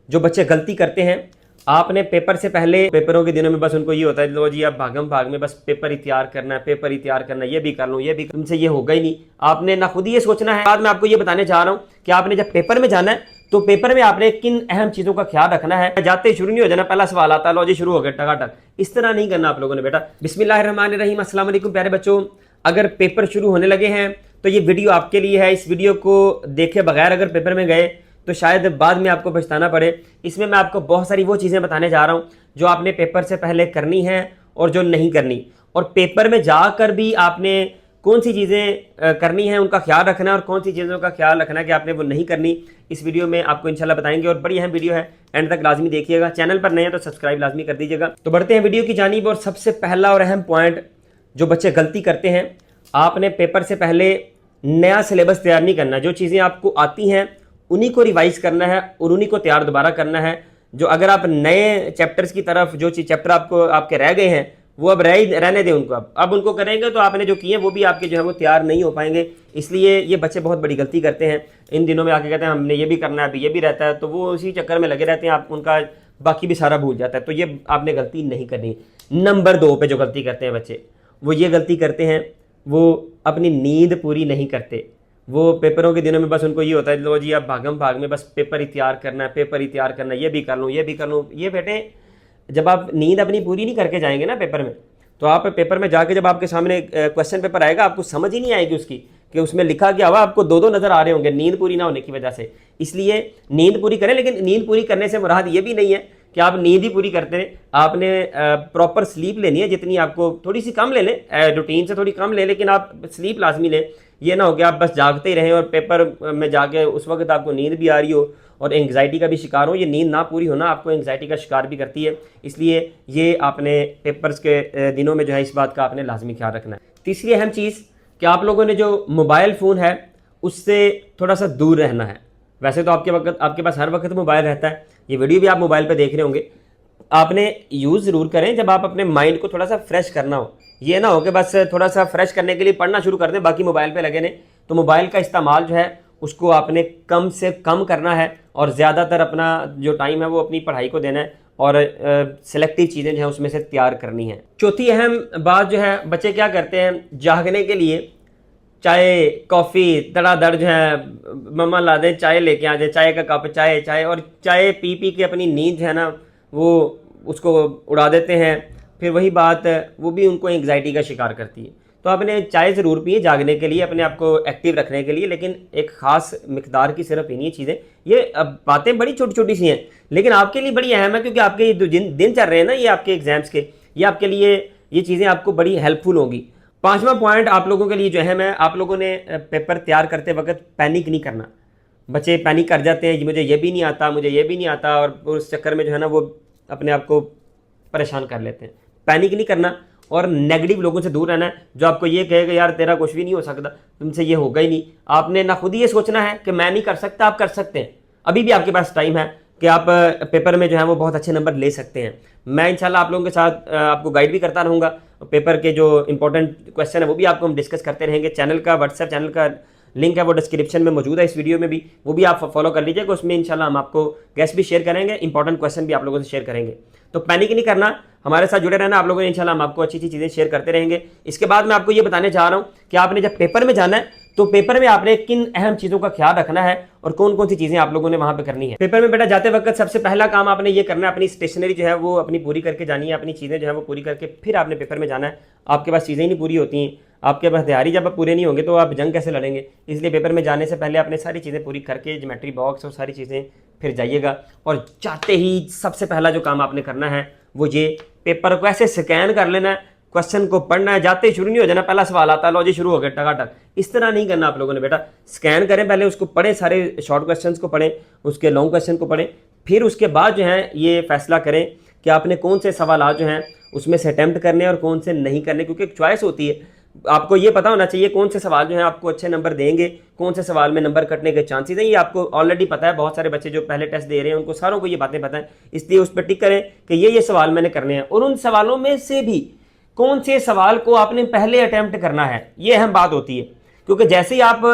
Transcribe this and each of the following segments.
जो बच्चे गलती करते हैं, आपने पेपर से पहले, पेपरों के दिनों में बस उनको ये होता है लो जी अब भागम भाग में बस पेपर ही तैयार करना है, पेपर ही तैयार करना है, ये भी कर लूँ ये भी, तुमसे ये होगा ही नहीं। आपने ना खुद ही ये सोचना है। बाद में आपको ये बताने चाह रहा हूँ कि आपने जब पेपर में जाना है तो पेपर में आपने किन अहम चीजों का ख्याल रखना है। जाते ही शुरू नहीं हो जाना, पहला सवाल आता है लो जी शुरू हो गया टकाटक, इस तरह नहीं करना आप लोगों ने बेटा। बिस्मिल्लाहिर्रहमानिर्रहीम, अस्सलाम वालेकुम प्यारे बच्चों। अगर पेपर शुरू होने लगे हैं तो ये वीडियो आपके लिए है। इस वीडियो को देखे बगैर अगर पेपर में गए तो शायद बाद में आपको पछताना पड़े। इसमें मैं आपको बहुत सारी वो चीज़ें बताने जा रहा हूँ जो आपने पेपर से पहले करनी है और जो नहीं करनी, और पेपर में जाकर भी आपने कौन सी चीज़ें करनी है उनका ख्याल रखना है और कौन सी चीज़ों का ख्याल रखना है कि आपने वो नहीं करनी। इस वीडियो में आपको इंशाल्लाह बताएंगे और बड़ी अहम वीडियो है, एंड तक लाजमी देखिएगा। चैनल पर नए हैं तो सब्सक्राइब लाजमी कर दीजिएगा। तो बढ़ते हैं वीडियो की जानिब। और सबसे पहला और अहम पॉइंट, जो बच्चे गलती करते हैं, आपने पेपर से पहले नया सिलेबस तैयार नहीं करना। जो चीज़ें आपको आती हैं उन्हीं को रिवाइज करना है और उन्हीं को तैयार दोबारा करना है। जो अगर आप नए चैप्टर्स की तरफ, जो चीज चैप्टर आपको आपके रह गए हैं वो अब रहने दें उनको। अब उनको करेंगे तो आपने जो किए वो भी आपके जो है वो तैयार नहीं हो पाएंगे। इसलिए ये बच्चे बहुत बड़ी गलती करते हैं। इन दिनों में आके कहते हैं हमने ये भी करना है, अभी ये भी रहता है, तो वो उसी चक्कर में लगे रहते हैं, आप उनका बाकी भी सारा भूल जाता है। तो ये आपने गलती नहीं करनी। नंबर 2 पे जो गलती करते हैं बच्चे, वो ये गलती करते हैं, वो अपनी नींद पूरी नहीं करते। वो पेपरों के दिनों में बस उनको ये होता है लो जी अब भागम भाग में बस पेपर ही तैयार करना है, पेपर ही तैयार करना है, ये भी कर लूँ ये भी कर लूँ। ये बेटे, जब आप नींद अपनी पूरी नहीं करके जाएंगे ना पेपर में, तो आप पेपर में जाके जब आपके सामने क्वेश्चन पेपर आएगा आपको समझ ही नहीं आएगी उसकी कि उसमें लिखा क्या हुआ। आपको दो नज़र आ रहे होंगे नींद पूरी ना होने की वजह से। इसलिए नींद पूरी करें, लेकिन नींद पूरी करने से मुराद ये भी नहीं है कि आप नींद ही पूरी करते हैं। आपने प्रॉपर स्लीप लेनी है, जितनी आपको, थोड़ी सी कम ले लें, रूटीन से थोड़ी कम लें, लेकिन आप स्लीप लाजमी लें। ये ना हो कि आप बस जागते ही रहें और पेपर में जाके उस वक्त आपको नींद भी आ रही हो और एंग्जाइटी का भी शिकार हो। ये नींद ना पूरी होना आपको एंग्जाइटी का शिकार भी करती है। इसलिए ये आपने पेपर्स के दिनों में जो है इस बात का आपने लाजमी ख्याल रखना है। तीसरी अहम चीज़ कि आप लोगों ने जो मोबाइल फ़ोन है उससे थोड़ा सा दूर रहना है। वैसे तो आपके पास हर वक्त मोबाइल रहता है, ये वीडियो भी आप मोबाइल पे देख रहे होंगे। आपने यूज़ ज़रूर करें जब आप अपने माइंड को थोड़ा सा फ्रेश करना हो। ये ना हो कि बस थोड़ा सा फ्रेश करने के लिए पढ़ना शुरू कर दें, बाकी मोबाइल पे लगे नहीं। तो मोबाइल का इस्तेमाल जो है उसको आपने कम से कम करना है और ज़्यादातर अपना जो टाइम है वो अपनी पढ़ाई को देना है और सिलेक्टिव चीज़ें जो है उसमें से तैयार करनी है। चौथी अहम बात जो है, बच्चे क्या करते हैं जागने के लिए चाय कॉफ़ी धड़ाधड़ जो है मम्मा ला दें, चाय लेके आ जाए, चाय का कप, चाय चाय, और चाय पी पी के अपनी नींद जो है ना वो उसको उड़ा देते हैं। फिर वही बात, वो भी उनको एंग्जाइटी का शिकार करती है। तो आपने चाय ज़रूर पिए जागने के लिए, अपने आप को एक्टिव रखने के लिए, लेकिन एक ख़ास मिकदार की सिर्फ पीनी है चीज़ें। ये अब बातें बड़ी छोटी छोटी सी हैं लेकिन आपके लिए बड़ी अहम है, क्योंकि आपके ये दिन चल रहे हैं ना ये आपके एग्जाम्स के, ये आपके लिए ये चीज़ें आपको बड़ी हेल्पफुल होंगी। 5वां पॉइंट आप लोगों के लिए जो अहम है, आप लोगों ने पेपर तैयार करते वक्त पैनिक नहीं करना। बच्चे पैनिक कर जाते हैं, मुझे ये भी नहीं आता, मुझे ये भी नहीं आता, और उस चक्कर में जो है ना वो अपने आप को परेशान कर लेते हैं। पैनिक नहीं करना और नेगेटिव लोगों से दूर रहना है, जो आपको ये कहेगा यार तेरा कुछ भी नहीं हो सकता, तुमसे ये होगा ही नहीं। आपने ना खुद ही ये सोचना है कि मैं नहीं कर सकता, आप कर सकते हैं। अभी भी आपके पास टाइम है कि आप पेपर में जो है वो बहुत अच्छे नंबर ले सकते हैं। मैं इंशाल्लाह आप लोगों के साथ आपको गाइड भी करता रहूँगा। पेपर के जो इंपॉर्टेंट क्वेश्चन है वो भी आपको हम डिस्कस करते रहेंगे। चैनल का, व्हाट्सएप चैनल का लिंक है वो डिस्क्रिप्शन में मौजूद है, इस वीडियो में भी, वो भी आप फॉलो कर लीजिएगा। उसमें इंशाल्लाह हम आपको गेस्ट भी शेयर करेंगे, इंपॉर्टेंट क्वेश्चन भी आप लोगों से शेयर करेंगे। तो पैनिक नहीं करना, हमारे साथ जुड़े रहना आप लोगों ने। इंशाल्लाह हम आपको अच्छी अच्छी चीज़ें शेयर करते रहेंगे। इसके बाद मैं आपको ये बताने चाह रहा हूँ कि आपने जब पेपर में जाना है तो पेपर में आपने किन अहम चीज़ों का ख्याल रखना है और कौन कौन सी चीज़ें आप लोगों ने वहाँ पे करनी है। पेपर में बेटा जाते वक्त सबसे पहला काम आपने ये करना है, अपनी स्टेशनरी जो है वो अपनी पूरी करके जानी है, अपनी चीज़ें जो है वो पूरी करके फिर आपने पेपर में जाना है। आपके पास चीज़ें ही नहीं पूरी होती हैं, आपके पास हथियार जब आप पूरे नहीं होंगे तो आप जंग कैसे लड़ेंगे। इसलिए पेपर में जाने से पहले आपने सारी चीज़ें पूरी करके, ज्योमेट्री बॉक्स और सारी चीज़ें, फिर जाइएगा। और जाते ही सबसे पहला जो काम आपने करना है वो ये, पेपर को ऐसे स्कैन कर लेना है, क्वेश्चन को पढ़ना है। जाते ही शुरू नहीं हो जाना, पहला सवाल आता है लो जी शुरू हो गया टकाटक, इस तरह नहीं करना आप लोगों ने बेटा। स्कैन करें पहले, उसको पढ़ें, सारे शॉर्ट क्वेश्चन को पढ़ें, उसके लॉन्ग क्वेश्चन को पढ़ें, फिर उसके बाद जो है ये फैसला करें कि आपने कौन से सवाल जो हैं उसमें से अटैम्प्ट करने और कौन से नहीं करने, क्योंकि एक चॉइस होती है। आपको ये पता होना चाहिए कौन से सवाल जो है आपको अच्छे नंबर देंगे, कौन से सवाल में नंबर कटने के चांसेस हैं। ये आपको ऑलरेडी पता है, बहुत सारे बच्चे जो पहले टेस्ट दे रहे हैं उनको सारों को ये बातें पता है। इसलिए उस पर टिक करें कि ये सवाल मैंने करने हैं, और उन सवालों में से भी कौन से सवाल को आपने पहले अटैम्प्ट करना है, ये अहम बात होती है। क्योंकि जैसे ही आप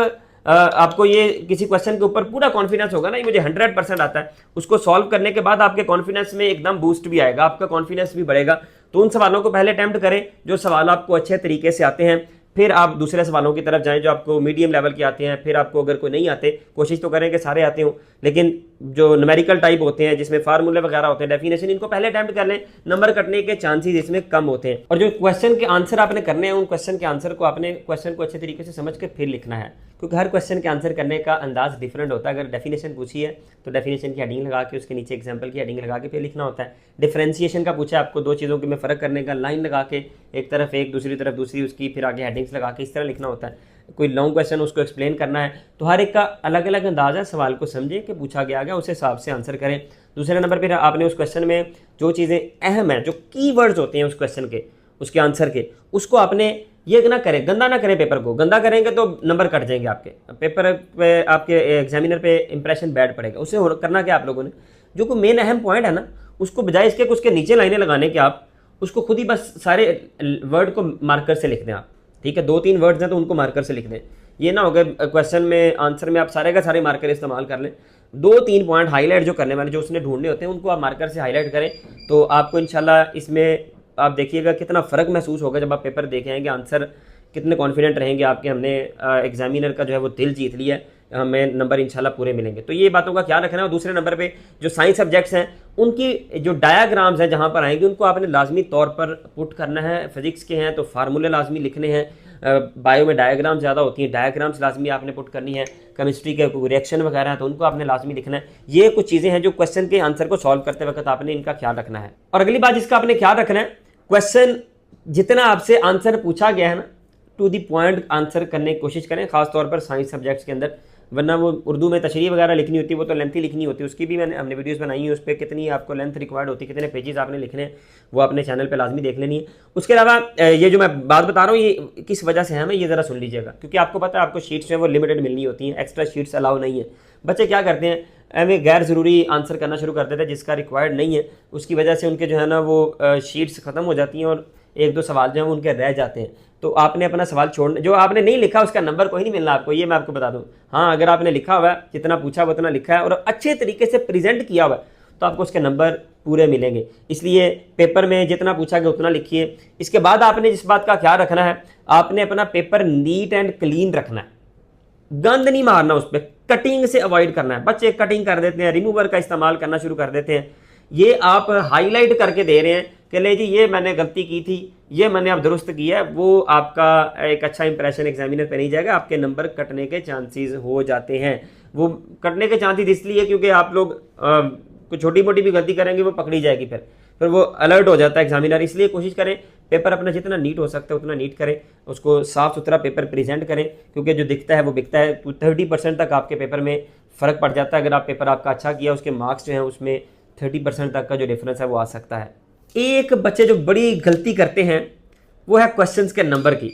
आपको ये किसी क्वेश्चन के ऊपर पूरा कॉन्फिडेंस होगा ना, ये मुझे 100% आता है, उसको सॉल्व करने के बाद आपके कॉन्फिडेंस में एकदम बूस्ट भी आएगा, आपका कॉन्फिडेंस भी बढ़ेगा। तो उन सवालों को पहले अटेम्प्ट करें जो सवाल आपको अच्छे तरीके से आते हैं, फिर आप दूसरे सवालों की तरफ जाएं जो आपको मीडियम लेवल के आते हैं। फिर आपको अगर कोई नहीं आते, कोशिश तो करें कि सारे आते हों, लेकिन जो न्यूमेरिकल टाइप होते हैं जिसमें फार्मूले वगैरह होते हैं, डेफिनेशन, इनको पहले अटेम्प्ट कर लें, नंबर कटने के चांसेस इसमें कम होते हैं। और जो क्वेश्चन के आंसर आपने करने हैं, उन क्वेश्चन के आंसर को आपने क्वेश्चन को अच्छे तरीके से समझ के फिर लिखना है, क्योंकि हर क्वेश्चन के आंसर करने का अंदाज डिफरेंट होता है। अगर डेफिनेशन पूछी है तो डेफिनेशन की हेडिंग लगा के उसके नीचे एग्जाम्पल की हेडिंग लगा के फिर लिखना होता है। डिफरेंशिएशन का पूछा आपको, दो चीज़ों के में फ़र्क करने का, लाइन लगा के एक तरफ एक, दूसरी तरफ दूसरी, उसकी फिर आगे हेडिंग्स लगा के इस तरह लिखना होता है। कोई लॉन्ग क्वेश्चन उसको एक्सप्लेन करना है, तो हर एक का अलग अलग अंदाज़ है। सवाल को समझे कि पूछा गया उस हिसाब से आंसर करें। दूसरे नंबर पर आपने उस क्वेश्चन में जो चीज़ें अहम हैं, जो कीवर्ड्स होते हैं उस क्वेश्चन के, उसके आंसर के, उसको आपने ये ना करें, गंदा ना करें पेपर को। गंदा करेंगे तो नंबर कट जाएंगे आपके पेपर पे, आपके एग्जामिनर पे इंप्रेशन बैड पड़ेगा। उसे करना क्या आप लोगों ने, जो कोई मेन अहम पॉइंट है ना, उसको बजाय इसके उसके नीचे लाइनें लगाने के आप उसको खुद ही बस सारे वर्ड को मार्कर से लिख दें आप, ठीक है। 2-3 वर्ड्स हैं तो उनको मार्कर से लिख दें। ये ना हो गया क्वेश्चन में, आंसर में आप सारे का सारे मार्कर इस्तेमाल कर लें। 2-3 पॉइंट हाईलाइट जो करने वाले, जो उसने ढूंढने होते हैं, उनको आप मार्कर से हाईलाइट करें, तो आपको इंशाल्लाह इसमें आप देखिएगा कितना फ़र्क महसूस होगा जब आप पेपर देख आएंगे, आंसर कितने कॉन्फिडेंट रहेंगे आपके। हमने एग्जामिनर का जो है वो दिल जीत लिया है, हमें नंबर इंशाल्लाह पूरे मिलेंगे। तो ये बातों का ख्याल रखना है। और दूसरे नंबर पे जो साइंस सब्जेक्ट्स हैं, उनकी जो डायाग्राम्स हैं जहाँ पर आएंगे, उनको आपने लाजमी तौर पर पुट करना है। फिजिक्स के हैं तो फार्मूले लाजमी लिखने हैं, बायो में डायग्राम ज़्यादा होती हैं, डायग्राम्स लाजमी आपने पुट करनी है। केमिस्ट्री के कोई रिएक्शन वगैरह है तो उनको आपने लाजमी लिखना है। ये कुछ चीज़ें हैं जो क्वेश्चन के आंसर को सॉल्व करते वक्त आपने इनका ख्याल रखना है। और अगली बात जिसका आपने ख्याल रखना है, क्वेश्चन जितना आपसे आंसर पूछा गया है ना, टू दी पॉइंट आंसर करने की कोशिश करें, खासतौर पर साइंस सब्जेक्ट्स के अंदर। वरना वो उर्दू में तशरीह वगैरह लिखनी होती है, वो तो लेंथी लिखनी होती है, उसकी भी हमने वीडियोस बनाई है, उस पर कितनी आपको लेंथ रिक्वायर्ड होती है, कितने पेजेस आपने लिखने हैं, वो अपने चैनल पे लाजमी देख लेनी है। उसके अलावा ये जो मैं बात बता रहा हूँ, ये किस वजह से है, मैं ये ज़रा सुन लीजिएगा, क्योंकि आपको पता है आपको शीट्स जो है वो लिमिटेड मिलनी होती हैं, एक्स्ट्रा शीट्स अलाउ नहीं है। बच्चे क्या करते हैं, हमें गैर ज़रूरी आंसर करना शुरू कर देते हैं जिसका रिक्वायर्ड नहीं है, उसकी वजह से उनके जो है ना वो शीट्स ख़त्म हो जाती हैं और 1-2 सवाल जो हैं वो उनके रह जाते हैं। तो आपने अपना सवाल छोड़ना, जो आपने नहीं लिखा उसका नंबर कोई नहीं मिलना आपको, ये मैं आपको बता दूं। हाँ, अगर आपने लिखा हुआ है, जितना पूछा हुआ उतना लिखा है और अच्छे तरीके से प्रेजेंट किया हुआ है, तो आपको उसके नंबर पूरे मिलेंगे। इसलिए पेपर में जितना पूछा गया उतना लिखिए। इसके बाद आपने जिस बात का ख्याल रखना है, आपने अपना पेपर नीट एंड क्लीन रखना है, गंद नहीं मारना उस पर, कटिंग से अवॉइड करना है। बच्चे कटिंग कर देते हैं, रिमूवर का इस्तेमाल करना शुरू कर देते हैं। ये आप हाईलाइट करके दे रहे हैं कि ले जी ये मैंने गलती की थी, ये मैंने अब दुरुस्त किया है, वो आपका एक अच्छा इंप्रेशन एग्जामिनर पे नहीं जाएगा, आपके नंबर कटने के चांसेस हो जाते हैं। वो कटने के चांसेस इसलिए क्योंकि आप लोग कुछ छोटी मोटी भी गलती करेंगे वो पकड़ी जाएगी, फिर वो अलर्ट हो जाता है एग्जामिनर। इसलिए कोशिश करें पेपर अपना जितना नीट हो सकता है उतना नीट करें, उसको साफ़ सुथरा पेपर प्रेजेंट करें, क्योंकि जो दिखता है वो बिकता है। 30% तक आपके पेपर में फ़र्क पड़ जाता है। अगर आप पेपर आपका अच्छा किया, उसके मार्क्स जो हैं उसमें 30% तक का जो डिफरेंस है वो आ सकता है। एक बच्चे जो बड़ी गलती करते हैं वो है क्वेश्चंस के नंबर की।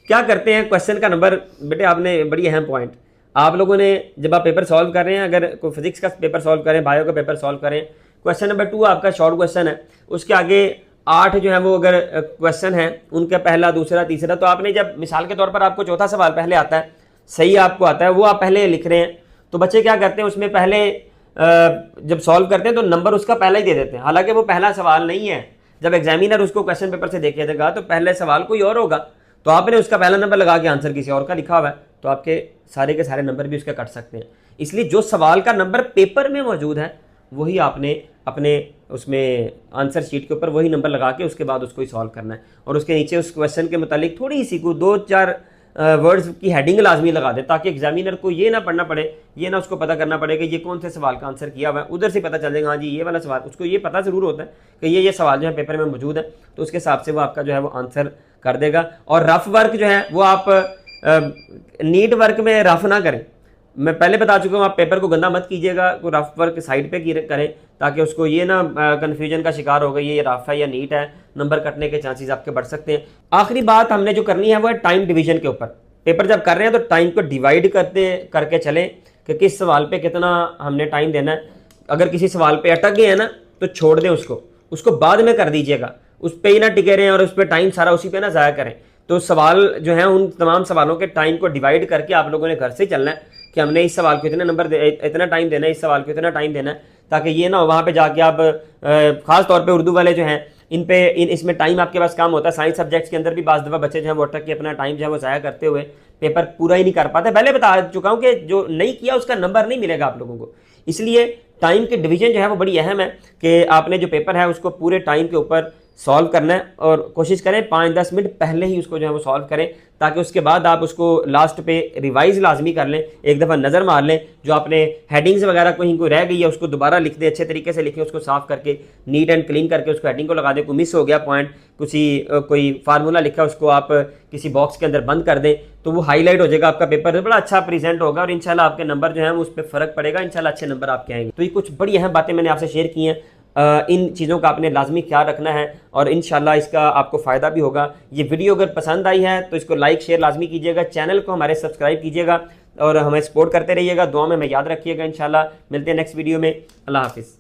क्या करते हैं, क्वेश्चन का नंबर, बेटे आपने बड़ी अहम पॉइंट, आप लोगों ने जब आप पेपर सॉल्व कर रहे हैं, अगर कोई फिजिक्स का पेपर सॉल्व करें, बायो का पेपर सॉल्व करें, क्वेश्चन नंबर 2 आपका शॉर्ट क्वेश्चन है, उसके आगे 8 जो है वो अगर क्वेश्चन है, उनका पहला, दूसरा, तीसरा, तो आपने जब मिसाल के तौर पर आपको चौथा सवाल पहले आता है, सही आपको आता है, वो आप पहले लिख रहे हैं, तो बच्चे क्या करते हैं उसमें पहले जब सॉल्व करते हैं तो नंबर उसका पहला ही दे देते हैं, हालांकि वो पहला सवाल नहीं है। जब एग्जामिनर उसको क्वेश्चन पेपर से देखेगा तो पहले सवाल कोई और होगा, तो आपने उसका पहला नंबर लगा के आंसर किसी और का लिखा हुआ है, तो आपके सारे के सारे नंबर भी उसके कट सकते हैं। इसलिए जो सवाल का नंबर पेपर में मौजूद है वही आपने अपने उसमें आंसर शीट के ऊपर वही नंबर लगा के उसके बाद उसको ही सॉल्व करना है। और उसके नीचे उस क्वेश्चन के मुतालिक थोड़ी सी को 2-4 वर्ड्स की हेडिंग लाजमी लगा दे, ताकि एग्जामिनर को ये ना पढ़ना पड़े, ये ना उसको पता करना पड़े कि ये कौन से सवाल का आंसर किया हुआ है, उधर से पता चल जाएगा हाँ जी ये वाला सवाल। उसको ये पता ज़रूर होता है कि ये सवाल जो है पेपर में मौजूद है, तो उसके हिसाब से वो आपका जो है वो आंसर कर देगा। और रफ वर्क जो है वो आप नीट वर्क में रफ ना करें। मैं पहले बता चुका हूँ, आप पेपर को गंदा मत कीजिएगा, को रफ वर्क साइड पे करें, ताकि उसको ये ना कन्फ्यूजन का शिकार हो गई ये रफ है या नीट है, नंबर कटने के चांसेस आपके बढ़ सकते हैं। आखिरी बात हमने जो करनी है वो है टाइम डिवीजन के ऊपर। पेपर जब कर रहे हैं तो टाइम को डिवाइड करके चलें कि किस सवाल पे कितना हमने टाइम देना है। अगर किसी सवाल पे अटक गए हैं ना तो छोड़ दें उसको बाद में कर दीजिएगा, उस पर ही ना टिके रहें और उस पर टाइम सारा उसी पे ना ज़ाया करें। तो सवाल जो है उन तमाम सवालों के टाइम को डिवाइड करके आप लोगों ने घर से चलना है कि हमने इस सवाल को इतने नंबर इतना टाइम देना है, इस सवाल को इतना टाइम देना है, ताकि ये ना हो वहाँ पे जाके आप खास तौर पे उर्दू वाले जो हैं इसमें टाइम आपके पास कम होता है। साइंस सब्जेक्ट्स के अंदर भी बाज़ दफ़ा बच्चे जो हैं वो अटक के अपना टाइम जो है वो ज़ाया करते हुए पेपर पूरा ही नहीं कर पाते। पहले बता चुका हूँ कि जो नहीं किया उसका नंबर नहीं मिलेगा आप लोगों को। इसलिए टाइम के डिवीजन जो है वो बड़ी अहम है कि आपने जो पेपर है उसको पूरे टाइम के ऊपर सॉल्व करना है और कोशिश करें 5-10 मिनट पहले ही उसको जो है वो सॉल्व करें, ताकि उसके बाद आप उसको लास्ट पे रिवाइज लाजमी कर लें, एक दफ़ा नज़र मार लें, जो आपने हेडिंग्स वगैरह कहीं कोई रह गई है उसको दोबारा लिख दें, अच्छे तरीके से लिखें, उसको साफ करके नीट एंड क्लीन करके उसको हेडिंग को लगा दें। कोई मिस हो गया पॉइंट, कोई फार्मूला लिखा उसको आप किसी बॉक्स के अंदर बंद कर दें तो वो हाईलाइट हो जाएगा, आपका पेपर बड़ा अच्छा प्रेजेंट होगा और इंशाल्लाह आपके नंबर जो है उस पर फ़र्क पड़ेगा, इंशाल्लाह अच्छे नंबर आपके आएंगे। तो ये कुछ बड़ी अहम बातें मैंने आपसे शेयर की हैं। इन चीज़ों का आपने लाजमी ख्याल रखना है और इंशाल्लाह इसका आपको फ़ायदा भी होगा। ये वीडियो अगर पसंद आई है तो इसको लाइक शेयर लाजमी कीजिएगा, चैनल को हमारे सब्सक्राइब कीजिएगा और हमें सपोर्ट करते रहिएगा। दुआ में हमें याद रखिएगा। इंशाल्लाह मिलते हैं नेक्स्ट वीडियो में। अल्लाह हाफिज़।